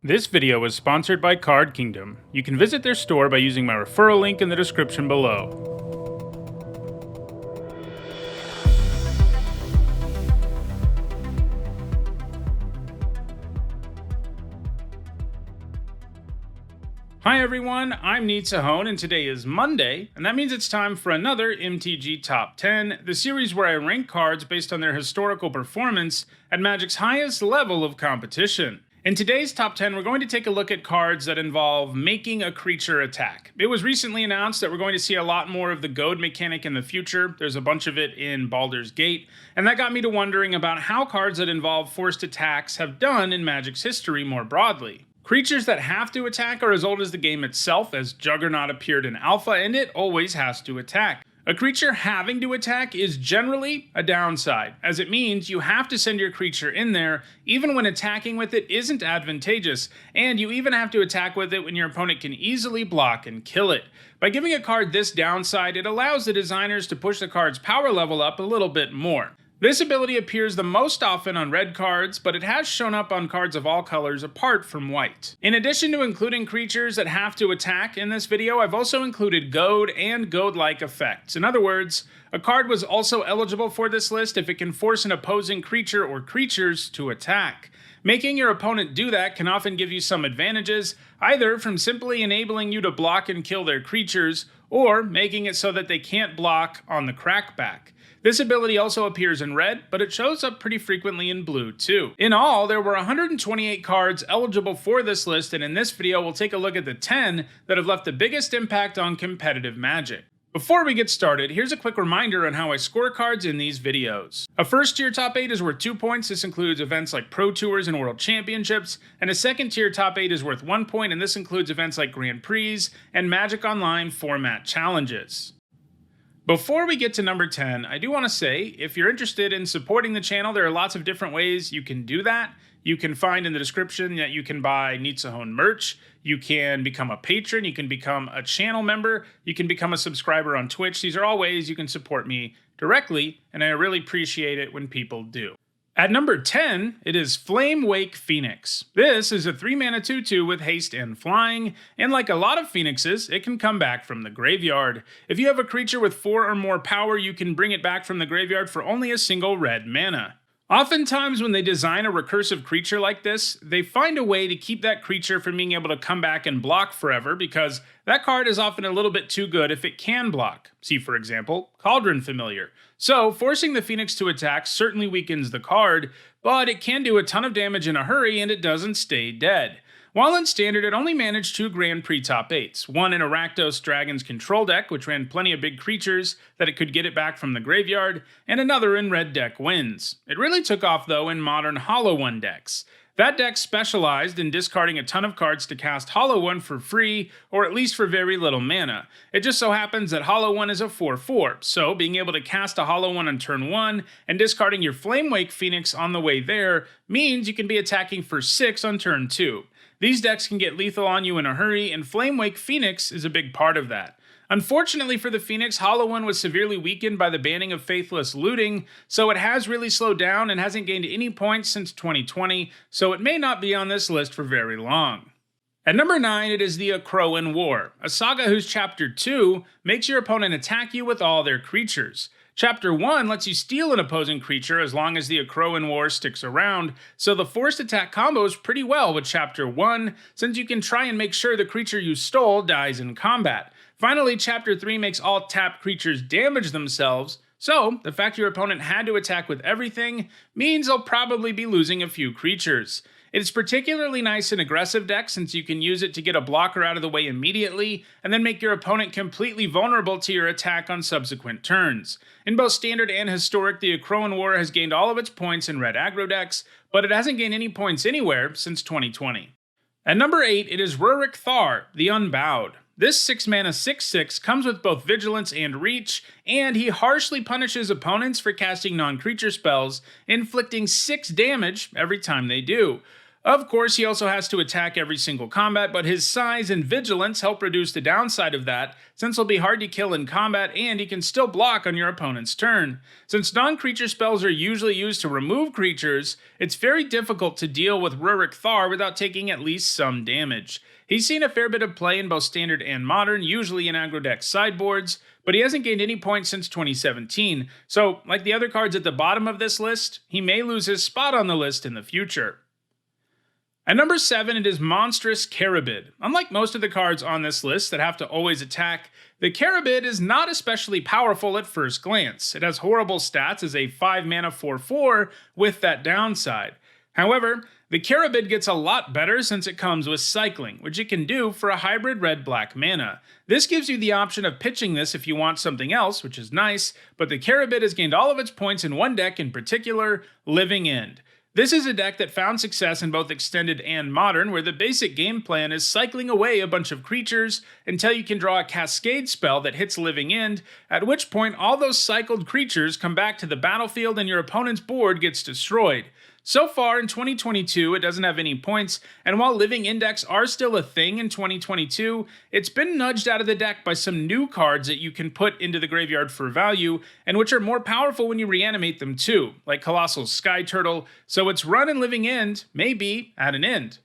This video is sponsored by Card Kingdom. You can visit their store by using my referral link in the description below. Hi everyone, I'm Sahone, and today is Monday, and that means it's time for another MTG Top 10, the series where I rank cards based on their historical performance at Magic's highest level of competition. In today's Top 10, we're going to take a look at cards that involve making a creature attack. It was recently announced that we're going to see a lot more of the goad mechanic in the future. There's a bunch of it in Baldur's Gate, and that got me to wondering about how cards that involve forced attacks have done in Magic's history more broadly. Creatures that have to attack are as old as the game itself, as Juggernaut appeared in Alpha, and it always has to attack. A creature having to attack is generally a downside, as it means you have to send your creature in there even when attacking with it isn't advantageous, and you even have to attack with it when your opponent can easily block and kill it. By giving a card this downside, it allows the designers to push the card's power level up a little bit more. This ability appears the most often on red cards, but it has shown up on cards of all colors apart from white. In addition to including creatures that have to attack in this video, I've also included goad and goad-like effects. In other words, a card was also eligible for this list if it can force an opposing creature or creatures to attack. Making your opponent do that can often give you some advantages, either from simply enabling you to block and kill their creatures, or making it so that they can't block on the crackback. This ability also appears in red, but it shows up pretty frequently in blue too. In all, there were 128 cards eligible for this list, and in this video we'll take a look at the 10 that have left the biggest impact on competitive Magic. Before we get started, here's a quick reminder on how I score cards in these videos. A first tier top 8 is worth 2 points. This includes events like Pro Tours and World Championships, and a second tier top 8 is worth 1 point, and this includes events like Grand Prix and Magic Online format challenges. Before we get to number 10, I do want to say, if you're interested in supporting the channel, there are lots of different ways you can do that. You can find in the description that you can buy Sahone merch, you can become a patron, you can become a channel member, you can become a subscriber on Twitch. These are all ways you can support me directly, and I really appreciate it when people do. At number 10, it is Flamewake Phoenix. This is a 3-mana 2/2 with haste and flying, and like a lot of phoenixes, it can come back from the graveyard. If you have a creature with 4 or more power, you can bring it back from the graveyard for only a single red mana. Oftentimes when they design a recursive creature like this, they find a way to keep that creature from being able to come back and block forever, because that card is often a little bit too good if it can block. See, for example, Cauldron Familiar. So, forcing the Phoenix to attack certainly weakens the card, but it can do a ton of damage in a hurry and it doesn't stay dead. While in Standard, it only managed 2 Grand Prix top 8s, one in a Rakdos Dragon's control deck, which ran plenty of big creatures that it could get it back from the graveyard, and another in Red Deck Wins. It really took off though in modern Hollow One decks. That deck specialized in discarding a ton of cards to cast Hollow One for free, or at least for very little mana. It just so happens that Hollow One is a 4/4, so being able to cast a Hollow One on turn 1 and discarding your Flamewake Phoenix on the way there means you can be attacking for 6 on turn 2. These decks can get lethal on you in a hurry, and Flamewake Phoenix is a big part of that. Unfortunately for the Phoenix, Hollow One was severely weakened by the banning of Faithless Looting, so it has really slowed down and hasn't gained any points since 2020, so it may not be on this list for very long. At number 9, it is the Akron War, a saga whose Chapter 2 makes your opponent attack you with all their creatures. Chapter 1 lets you steal an opposing creature as long as the Akron War sticks around, so the forced attack combos pretty well with Chapter 1, since you can try and make sure the creature you stole dies in combat. Finally, Chapter 3 makes all tapped creatures damage themselves, so the fact your opponent had to attack with everything means they'll probably be losing a few creatures. It's particularly nice in aggressive decks since you can use it to get a blocker out of the way immediately, and then make your opponent completely vulnerable to your attack on subsequent turns. In both Standard and Historic, the Akron War has gained all of its points in red aggro decks, but it hasn't gained any points anywhere since 2020. At number 8, it is Rurik Thar, the Unbowed. This 6-mana 6/6 comes with both Vigilance and Reach, and he harshly punishes opponents for casting non-creature spells, inflicting 6 damage every time they do. Of course, he also has to attack every single combat, but his size and vigilance help reduce the downside of that, since he'll be hard to kill in combat and he can still block on your opponent's turn. Since non-creature spells are usually used to remove creatures, it's very difficult to deal with Rurik Thar without taking at least some damage. He's seen a fair bit of play in both Standard and Modern, usually in aggro deck sideboards, but he hasn't gained any points since 2017, so like the other cards at the bottom of this list, he may lose his spot on the list in the future. At number 7, it is Monsterous Karabid. Unlike most of the cards on this list that have to always attack, the Karabid is not especially powerful at first glance. It has horrible stats as a 5 mana 4/4 with that downside. However, the Karabid gets a lot better since it comes with cycling, which it can do for a hybrid red-black mana. This gives you the option of pitching this if you want something else, which is nice, but the Karabid has gained all of its points in one deck in particular, Living End. This is a deck that found success in both Extended and Modern, where the basic game plan is cycling away a bunch of creatures until you can draw a Cascade spell that hits Living End, at which point all those cycled creatures come back to the battlefield and your opponent's board gets destroyed. So far in 2022, it doesn't have any points, and while Living Index are still a thing in 2022, it's been nudged out of the deck by some new cards that you can put into the graveyard for value, and which are more powerful when you reanimate them too, like Colossal Sky Turtle, so its run in Living End may be at an end.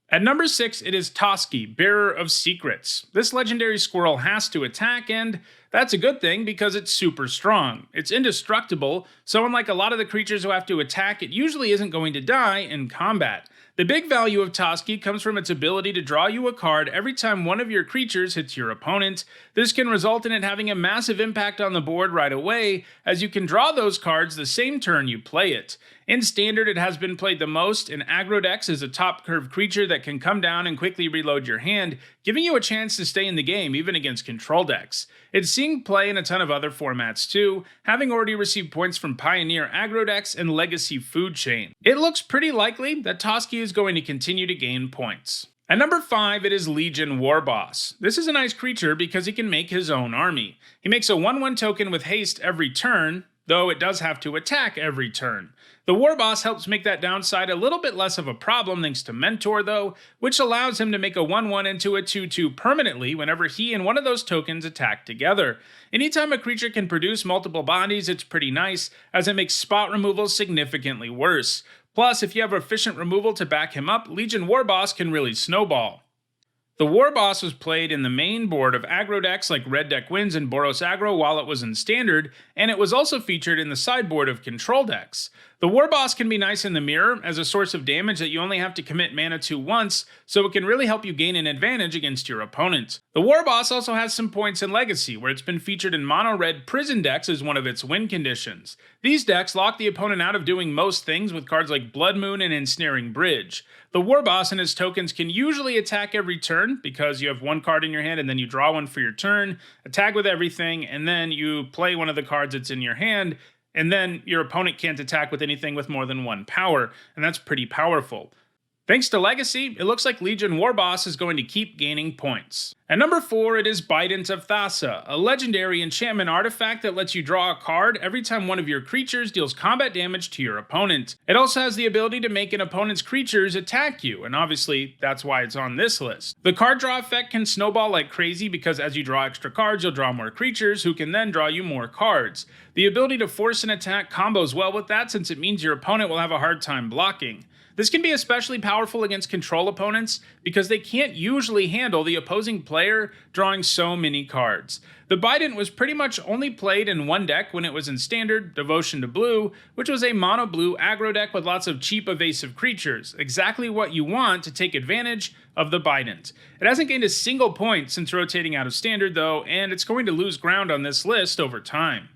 At number 6, it is Toski, Bearer of Secrets. This legendary squirrel has to attack, and that's a good thing because it's super strong. It's indestructible, so unlike a lot of the creatures who have to attack, it usually isn't going to die in combat. The big value of Toski comes from its ability to draw you a card every time one of your creatures hits your opponent. This can result in it having a massive impact on the board right away, as you can draw those cards the same turn you play it. In Standard, it has been played the most in aggro decks as a top curve creature that can come down and quickly reload your hand, giving you a chance to stay in the game even against control decks. It's seeing play in a ton of other formats too, having already received points from Pioneer aggro decks and Legacy Food Chain. It looks pretty likely that Toski is going to continue to gain points. At number 5, it is Legion Warboss. This is a nice creature because he can make his own army. He makes a 1/1 token with haste every turn, though it does have to attack every turn. The Warboss helps make that downside a little bit less of a problem thanks to Mentor though, which allows him to make a 1/1 into a 2/2 permanently whenever he and one of those tokens attack together. Anytime a creature can produce multiple bodies, it's pretty nice, as it makes spot removal significantly worse. Plus, if you have efficient removal to back him up, Legion Warboss can really snowball. The Warboss was played in the main board of aggro decks like Red Deck Wins and Boros Aggro while it was in Standard, and it was also featured in the sideboard of control decks. The Warboss can be nice in the mirror as a source of damage that you only have to commit mana to once, so it can really help you gain an advantage against your opponent. The Warboss also has some points in Legacy, where it's been featured in mono-red prison decks as one of its win conditions. These decks lock the opponent out of doing most things with cards like Blood Moon and Ensnaring Bridge. The Warboss and his tokens can usually attack every turn, because you have one card in your hand and then you draw one for your turn, attack with everything, and then you play one of the cards that's in your hand, and then your opponent can't attack with anything with more than 1 power, and that's pretty powerful. Thanks to Legacy, it looks like Legion Warboss is going to keep gaining points. At number 4, it is Bident of Fasa, a legendary enchantment artifact that lets you draw a card every time one of your creatures deals combat damage to your opponent. It also has the ability to make an opponent's creatures attack you, and obviously that's why it's on this list. The card draw effect can snowball like crazy because as you draw extra cards, you'll draw more creatures who can then draw you more cards. The ability to force an attack combos well with that since it means your opponent will have a hard time blocking. This can be especially powerful against control opponents because they can't usually handle the opposing player drawing so many cards. The Bident was pretty much only played in one deck when it was in Standard, Devotion to Blue, which was a mono-blue aggro deck with lots of cheap evasive creatures, exactly what you want to take advantage of the Bident. It hasn't gained a single point since rotating out of Standard though, and it's going to lose ground on this list over time.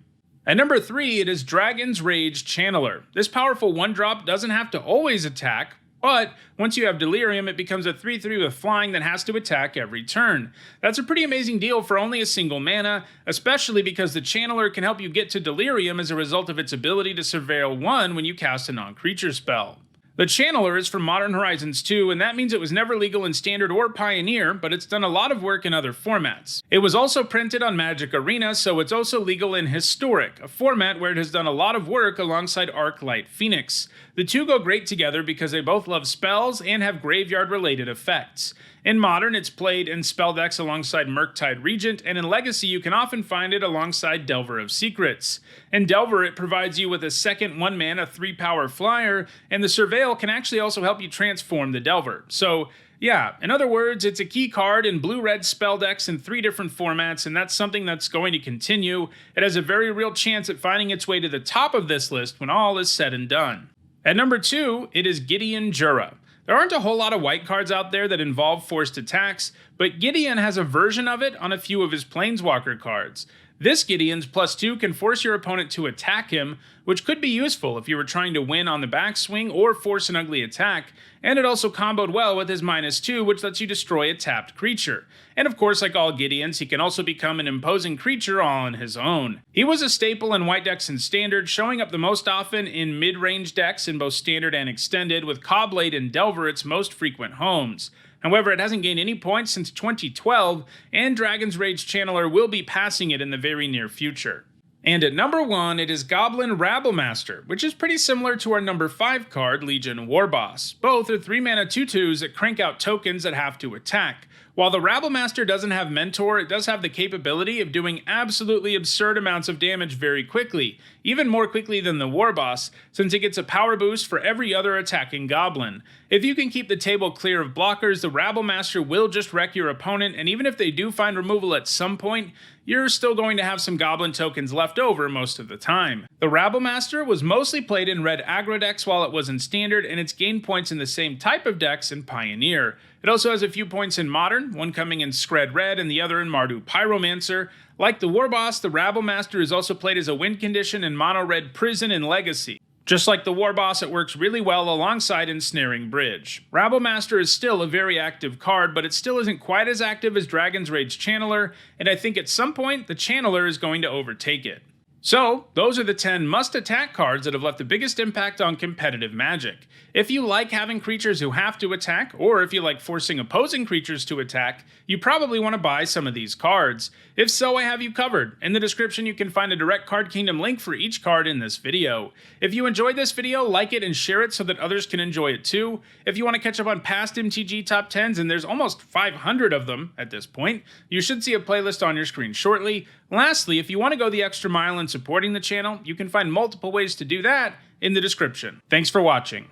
At number 3, it is Dragon's Rage Channeler. This powerful 1-drop doesn't have to always attack, but once you have Delirium, it becomes a 3/3 with flying that has to attack every turn. That's a pretty amazing deal for only a single mana, especially because the Channeler can help you get to Delirium as a result of its ability to Surveil 1 when you cast a non-creature spell. The Channeler is from Modern Horizons 2, and that means it was never legal in Standard or Pioneer, but it's done a lot of work in other formats. It was also printed on Magic Arena, so it's also legal in Historic, a format where it has done a lot of work alongside Arclight Phoenix. The two go great together because they both love spells and have graveyard-related effects. In Modern, it's played in spell decks alongside Murktide Regent, and in Legacy you can often find it alongside Delver of Secrets. In Delver, it provides you with a second 1-mana 3-power flyer, and the Surveil can actually also help you transform the Delver. So, yeah, in other words, it's a key card in blue-red spell decks in 3 different formats, and that's something that's going to continue. It has a very real chance at finding its way to the top of this list when all is said and done. At number 2, it is Gideon Junra. There aren't a whole lot of white cards out there that involve forced attacks, but Gideon has a version of it on a few of his Planeswalker cards. This Gideon's +2 can force your opponent to attack him, which could be useful if you were trying to win on the backswing or force an ugly attack, and it also comboed well with his -2, which lets you destroy a tapped creature. And of course, like all Gideons, he can also become an imposing creature all on his own. He was a staple in white decks and Standard, showing up the most often in mid-range decks in both Standard and Extended, with Cobblade and Delver its most frequent homes. However, it hasn't gained any points since 2012, and Dragon's Rage Channeler will be passing it in the very near future. And at number 1, it is Goblin Rabblemaster, which is pretty similar to our number 5 card, Legion Warboss. Both are 3-mana 2/2s that crank out tokens that have to attack. While the Rabblemaster doesn't have Mentor, it does have the capability of doing absolutely absurd amounts of damage very quickly, even more quickly than the Warboss, since it gets a power boost for every other attacking goblin. If you can keep the table clear of blockers, the Rabblemaster will just wreck your opponent, and even if they do find removal at some point, you're still going to have some goblin tokens left over most of the time. The Rabblemaster was mostly played in red aggro decks while it was in Standard, and it's gained points in the same type of decks in Pioneer. It also has a few points in Modern, one coming in Skred Red and the other in Mardu Pyromancer. Like the Warboss, the Rabblemaster is also played as a win condition in Mono Red Prison and Legacy. Just like the Warboss, it works really well alongside Ensnaring Bridge. Rabblemaster is still a very active card, but it still isn't quite as active as Dragon's Rage Channeler, and I think at some point the Channeler is going to overtake it. So, those are the 10 must-attack cards that have left the biggest impact on competitive Magic. If you like having creatures who have to attack, or if you like forcing opposing creatures to attack, you probably want to buy some of these cards. If so, I have you covered. In the description you can find a direct Card Kingdom link for each card in this video. If you enjoyed this video, like it and share it so that others can enjoy it too. If you want to catch up on past MTG Top 10s, and there's almost 500 of them at this point, you should see a playlist on your screen shortly. Lastly, if you want to go the extra mile in supporting the channel, you can find multiple ways to do that in the description. Thanks for watching.